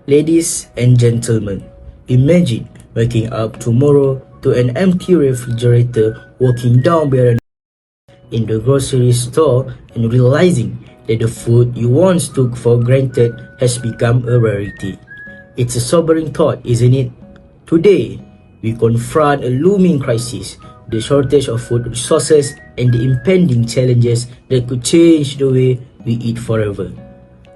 Ladies and gentlemen, imagine waking up tomorrow to an empty refrigerator, walking down Baron in the grocery store and realizing that the food you once took for granted has become a rarity. It's a sobering thought, isn't it? Today, we confront a looming crisis, the shortage of food resources and the impending challenges that could change the way we eat forever.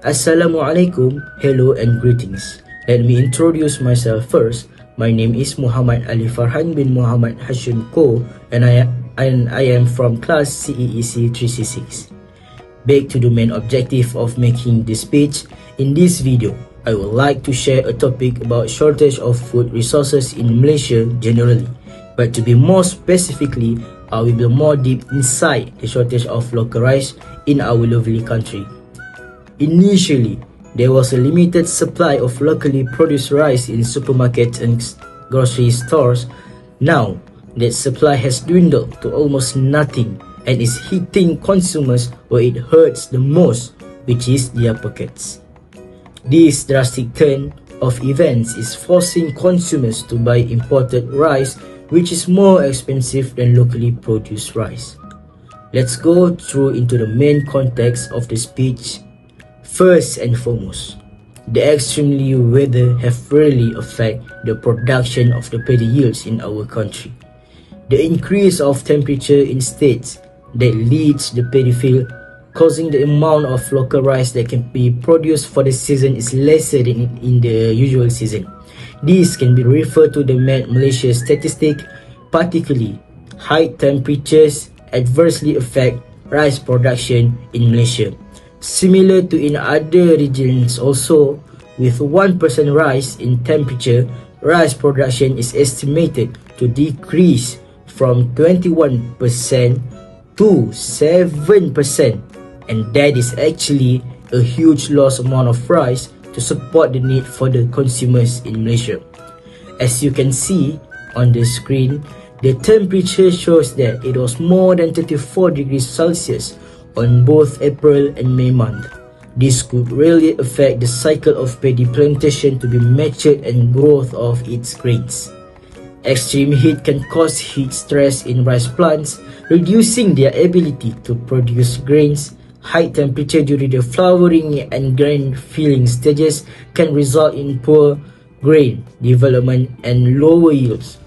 Assalamualaikum, hello and greetings. Let me introduce myself first. My name is Muhammad Ali Farhan bin Muhammad Hashim Ko and I am from class CEEC 366. Back to the main objective of making this speech. In this video, I would like to share a topic about shortage of food resources in Malaysia generally. But to be more specifically, I will be more deep inside the shortage of local rice in our lovely country. Initially, there was a limited supply of locally produced rice in supermarkets and grocery stores. Now, that supply has dwindled to almost nothing and is hitting consumers where it hurts the most, which is their pockets. This drastic turn of events is forcing consumers to buy imported rice, which is more expensive than locally produced rice. Let's go through into the main context of the speech. First and foremost, the extremely weather have really affected the production of the paddy yields in our country. The increase of temperature in states that leads the paddy field, causing the amount of local rice that can be produced for the season is lesser than in the usual season. This can be referred to the Malaysia statistic, particularly high temperatures adversely affect rice production in Malaysia. Similar to in other regions also, with 1% rise in temperature, rice production is estimated to decrease from 21% to 7%, and that is actually a huge loss amount of rice to support the need for the consumers in Malaysia. As you can see on the screen, the temperature shows that it was more than 34 degrees Celsius on both April and May month. This could really affect the cycle of paddy plantation to be matured and growth of its grains. Extreme heat can cause heat stress in rice plants, reducing their ability to produce grains. High temperature during the flowering and grain filling stages can result in poor grain development and lower yields.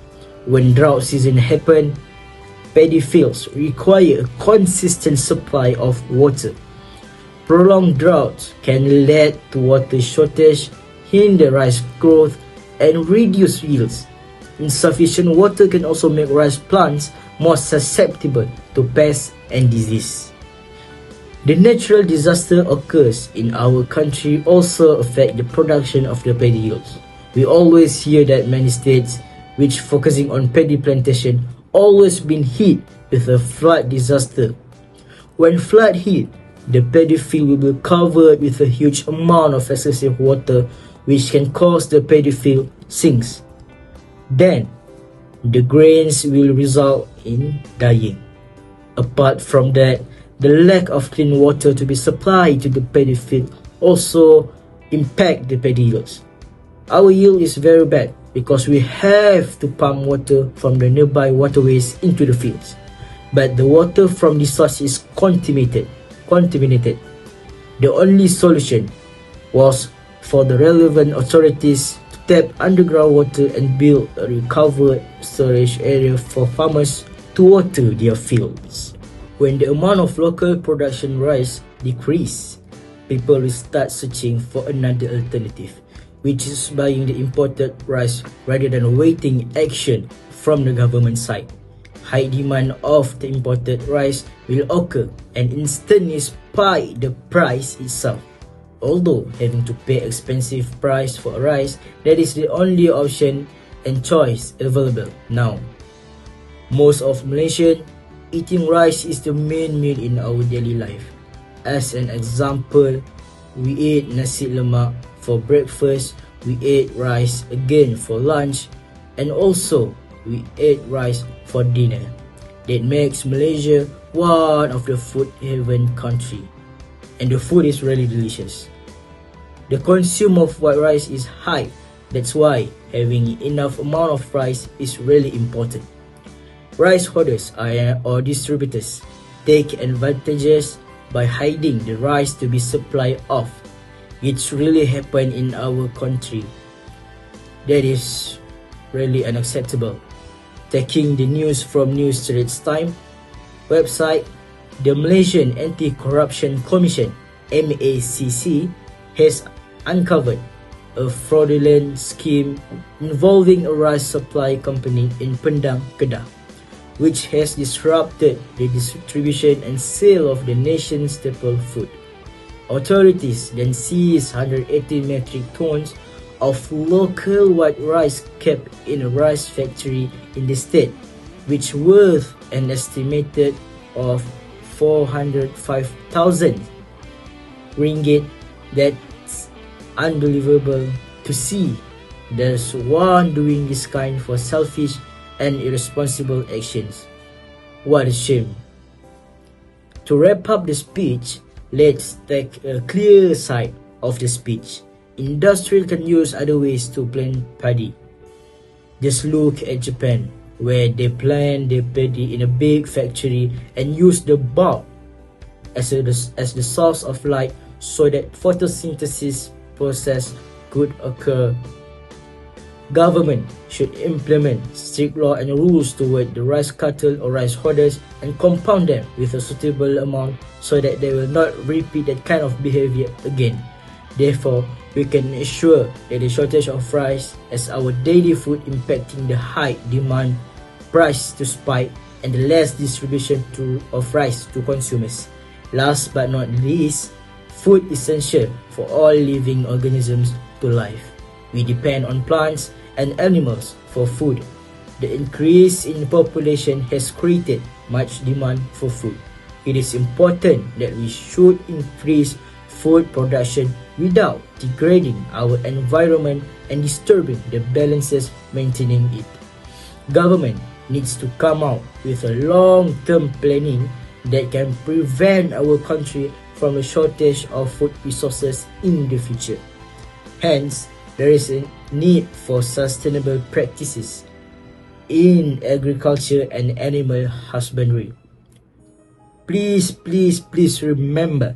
When drought season happens, paddy fields require a consistent supply of water. Prolonged droughts can lead to water shortage, hinder rice growth, and reduce yields. Insufficient water can also make rice plants more susceptible to pests and disease. The natural disaster occurs in our country also affect the production of the paddy yields. We always hear that many states which focusing on paddy plantation always been hit with a flood disaster. When flood hit, the paddy field will be covered with a huge amount of excessive water, which can cause the paddy field sinks. Then, the grains will result in dying. Apart from that, the lack of clean water to be supplied to the paddy field also impact the paddy yields. Our yield is very bad because we have to pump water from the nearby waterways into the fields. But the water from the source is contaminated. The only solution was for the relevant authorities to tap underground water and build a recovered storage area for farmers to water their fields. When the amount of local production rice decrease, people will start searching for another alternative, which is buying the imported rice rather than waiting action from the government side. High demand of the imported rice will occur and instantly spike the price itself. Although having to pay expensive price for rice, that is the only option and choice available now. Most of Malaysians eating rice is the main meal in our daily life. As an example, we eat nasi lemak for breakfast, we ate rice again for lunch, and also we ate rice for dinner. that makes Malaysia one of the food haven country. And the food is really delicious. The consumption of white rice is high. That's why having enough amount of rice is really important. Rice hoarders or distributors take advantages by hiding the rice to be supplied off. It's really happened in our country. That is really unacceptable. Taking the news from News Straits Time website, the Malaysian Anti-Corruption Commission (MACC) has uncovered a fraudulent scheme involving a rice supply company in Pendang, Kedah, which has disrupted the distribution and sale of the nation's staple food. Authorities then seized 180 metric tons of local white rice kept in a rice factory in the state, which worth an estimated of 405,000 ringgit. That's unbelievable to see. There's one doing this kind for selfish and irresponsible actions. What a shame. To wrap up the speech, let's take a clear side of the speech. Industry can use other ways to plant paddy. Just look at Japan, where they plant their paddy in a big factory and use the bulb as the source of light so that photosynthesis process could occur. Government should implement strict law and rules toward the rice cattle or rice hoarders and compound them with a suitable amount so that they will not repeat that kind of behavior again. Therefore, we can ensure that the shortage of rice as our daily food impacting the high demand, price to spike, and the less distribution of rice to consumers. Last but not least, food is essential for all living organisms to life. We depend on plants and animals for food. The increase in population has created much demand for food. It is important that we should increase food production without degrading our environment and disturbing the balances maintaining it. Government needs to come out with a long-term planning that can prevent our country from a shortage of food resources in the future. Hence, there is a need for sustainable practices in agriculture and animal husbandry. Please remember,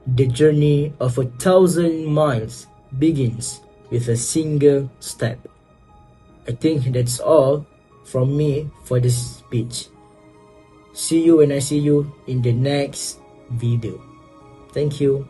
the journey of 1,000 miles begins with a single step. I think that's all from me for this speech. See you when I see you in the next video. Thank you.